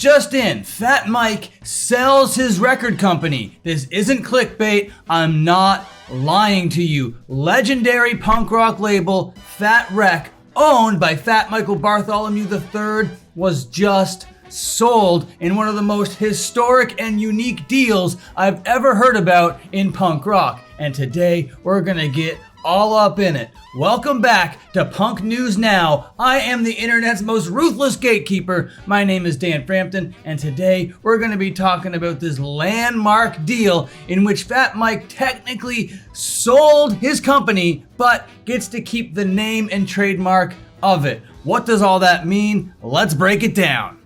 just in, Fat Mike sells his record company. This isn't clickbait, I'm not lying to you. Legendary punk rock label Fat Wreck, owned by Fat Michael Bartholomew III, was just sold in one of the most historic and unique deals I've ever heard about in punk rock. And today we're gonna get all up in it. Welcome back to Punk News Now. I am the internet's most ruthless gatekeeper. My name is Dan Frampton, and today we're going to be talking about this landmark deal in which Fat Mike technically sold his company, but gets to keep the name and trademark of it. What does all that mean? Let's break it down.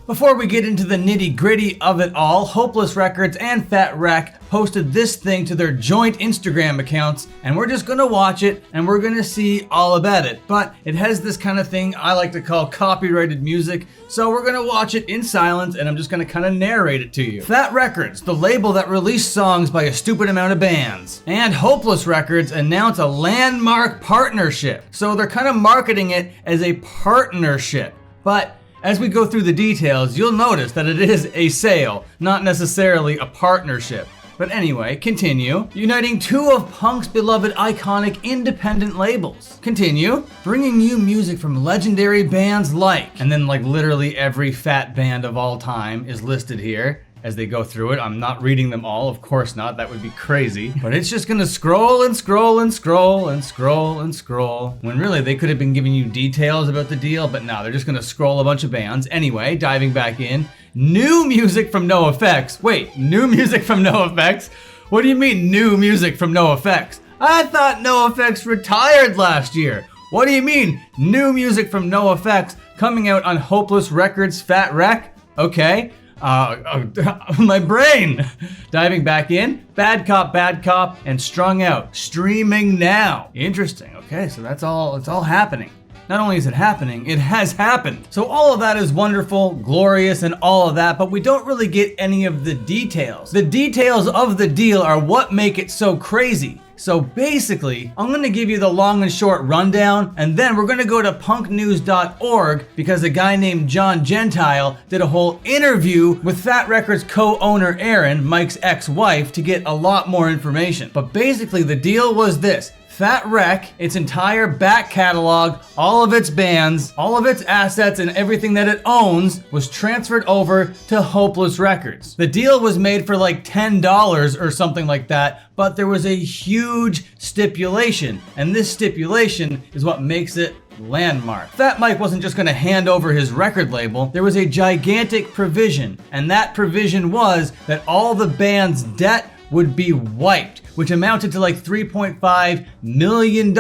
Before we get into the nitty-gritty of it all, Hopeless Records and Fat Wreck posted this thing to their joint Instagram accounts, and we're just gonna watch it and we're gonna see all about it. But it has this kind of thing I like to call copyrighted music, so we're gonna watch it in silence and I'm just gonna kind of narrate it to you. Fat Records, the label that released songs by a stupid amount of bands, and Hopeless Records announce a landmark partnership. So they're kind of marketing it as a partnership, but as we go through the details, you'll notice that it is a sale, not necessarily a partnership. But anyway, continue. Uniting two of punk's beloved iconic independent labels. Continue. Bringing you music from legendary bands like, and then like literally every fat band of all time is listed here. As they go through it, I'm not reading them all, of course not, that would be crazy. But it's just gonna scroll and scroll and scroll and scroll and scroll. When really they could have been giving you details about the deal, but no, they're just gonna scroll a bunch of bands. Anyway, diving back in, new music from NoFX. Wait, new music from NoFX? What do you mean new music from NoFX? I thought NoFX retired last year. What do you mean new music from NoFX coming out on Hopeless Records Fat Wreck? Okay. My brain! Diving back in, Bad Cop, and Strung Out, streaming now. Interesting, okay, so it's all happening. Not only is it happening, it has happened. So all of that is wonderful, glorious, and all of that, but we don't really get any of the details. The details of the deal are what make it so crazy. So basically, I'm gonna give you the long and short rundown, and then we're gonna go to punknews.org because a guy named John Gentile did a whole interview with Fat Records co-owner Erin, Mike's ex-wife, to get a lot more information. But basically the deal was this. Fat Wreck, its entire back catalog, all of its bands, all of its assets, and everything that it owns was transferred over to Hopeless Records. The deal was made for like $10 or something like that, but there was a huge stipulation, and this stipulation is what makes it landmark. Fat Mike wasn't just gonna hand over his record label, there was a gigantic provision, and that provision was that all the band's debt would be wiped, which amounted to like $3.5 million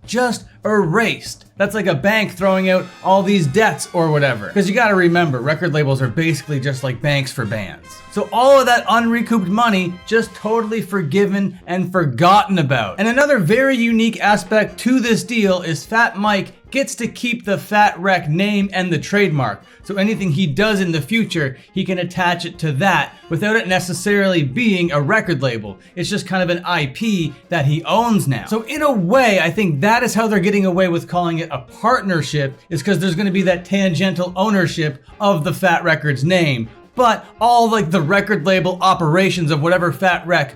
just erased. That's like a bank throwing out all these debts or whatever. Because you gotta remember, record labels are basically just like banks for bands. So all of that unrecouped money just totally forgiven and forgotten about. And another very unique aspect to this deal is Fat Mike gets to keep the Fat Wreck name and the trademark. So anything he does in the future, he can attach it to that without it necessarily being a record label. It's just kind of an IP that he owns now. So in a way, I think that is how they're getting away with calling it a partnership, is because there's gonna be that tangential ownership of the Fat Records name. But all like the record label operations of whatever Fat Wreck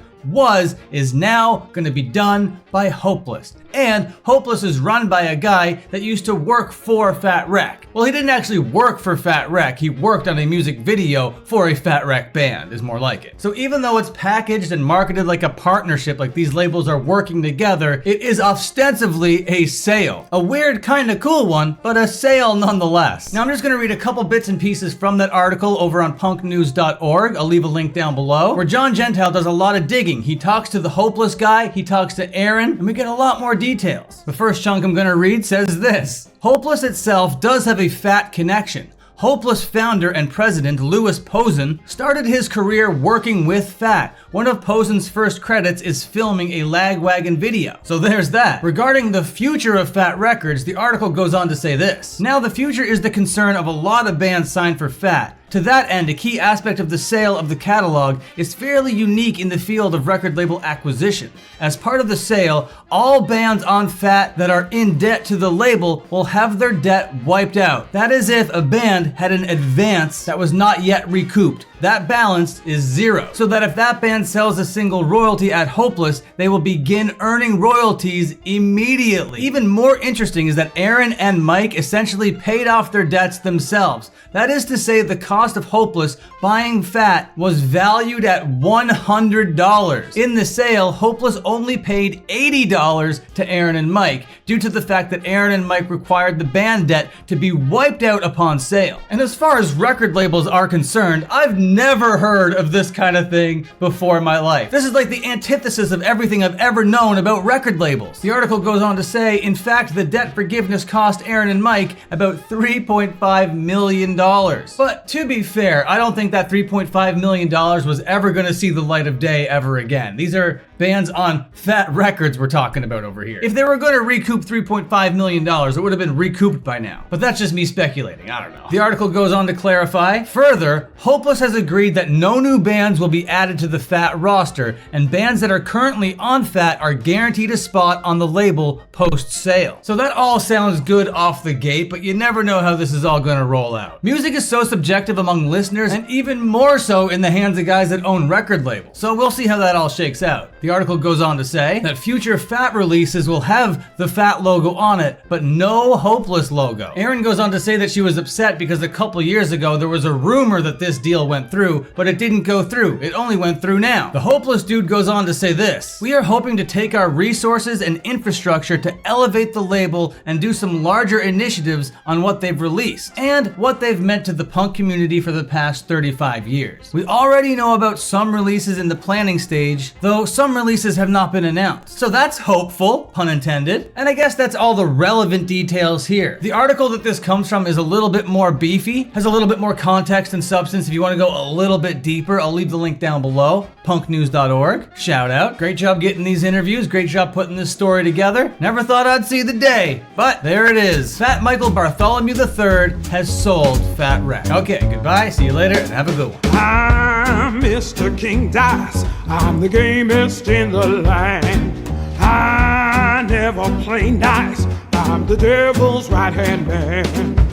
is now gonna be done by Hopeless. And Hopeless is run by a guy that used to work for Fat Wreck. Well, he didn't actually work for Fat Wreck, he worked on a music video for a Fat Wreck band, is more like it. So even though it's packaged and marketed like a partnership, like these labels are working together, it is ostensibly a sale. A weird, kinda cool one, but a sale nonetheless. Now I'm just gonna read a couple bits and pieces from that article over on punknews.org. I'll leave a link down below, where John Gentile does a lot of digging. He talks to the Hopeless guy, he talks to Erin, and we get a lot more details. The first chunk I'm gonna read says this. Hopeless itself does have a fat connection. Hopeless founder and president Louis Posen started his career working with Fat. One of Posen's first credits is filming a Lagwagon video. So there's that. Regarding the future of Fat Records, the article goes on to say this. Now the future is the concern of a lot of bands signed for Fat. To that end, a key aspect of the sale of the catalog is fairly unique in the field of record label acquisition. As part of the sale, all bands on Fat that are in debt to the label will have their debt wiped out. That is if a band had an advance that was not yet recouped. That balance is zero. So that if that band sells a single royalty at Hopeless, they will begin earning royalties immediately. Even more interesting is that Aaron and Mike essentially paid off their debts themselves. That is to say, the cost of Hopeless buying Fat was valued at $100. In the sale, Hopeless only paid $80 to Aaron and Mike, due to the fact that Aaron and Mike required the band debt to be wiped out upon sale. And as far as record labels are concerned, I've never heard of this kind of thing before in my life. This is like the antithesis of everything I've ever known about record labels. The article goes on to say, in fact, the debt forgiveness cost Aaron and Mike about $3.5 million. But to be fair, I don't think that $3.5 million was ever going to see the light of day ever again. These are bands on Fat Records we're talking about over here. If they were going to recoup $3.5 million, it would have been recouped by now. But that's just me speculating, I don't know. The article goes on to clarify, further, Hopeless has agreed that no new bands will be added to the Fat roster, and bands that are currently on Fat are guaranteed a spot on the label post-sale. So that all sounds good off the gate, but you never know how this is all going to roll out. Music is so subjective among listeners, and even more so in the hands of guys that own record labels. So we'll see how that all shakes out. The article goes on to say that future Fat releases will have the Fat logo on it, but no Hopeless logo. Aaron goes on to say that she was upset because a couple years ago there was a rumor that this deal went through, but it didn't go through. It only went through now. The Hopeless dude goes on to say this: we are hoping to take our resources and infrastructure to elevate the label and do some larger initiatives on what they've released and what they've meant to the punk community for the past 35 years. We already know about some releases in the planning stage, though some releases have not been announced. So that's hopeful, pun intended, and I guess that's all the relevant details here. The article that this comes from is a little bit more beefy, has a little bit more context and substance. If you want to go a little bit deeper, I'll leave the link down below, punknews.org. Shout out. Great job getting these interviews, great job putting this story together. Never thought I'd see the day, but there it is. Fat Michael Bartholomew III has sold Fat Wreck. Okay, goodbye, see you later, and have a good one. I'm Mr. King Dice, I'm the gamest in the land. I never play nice, I'm the devil's right-hand man.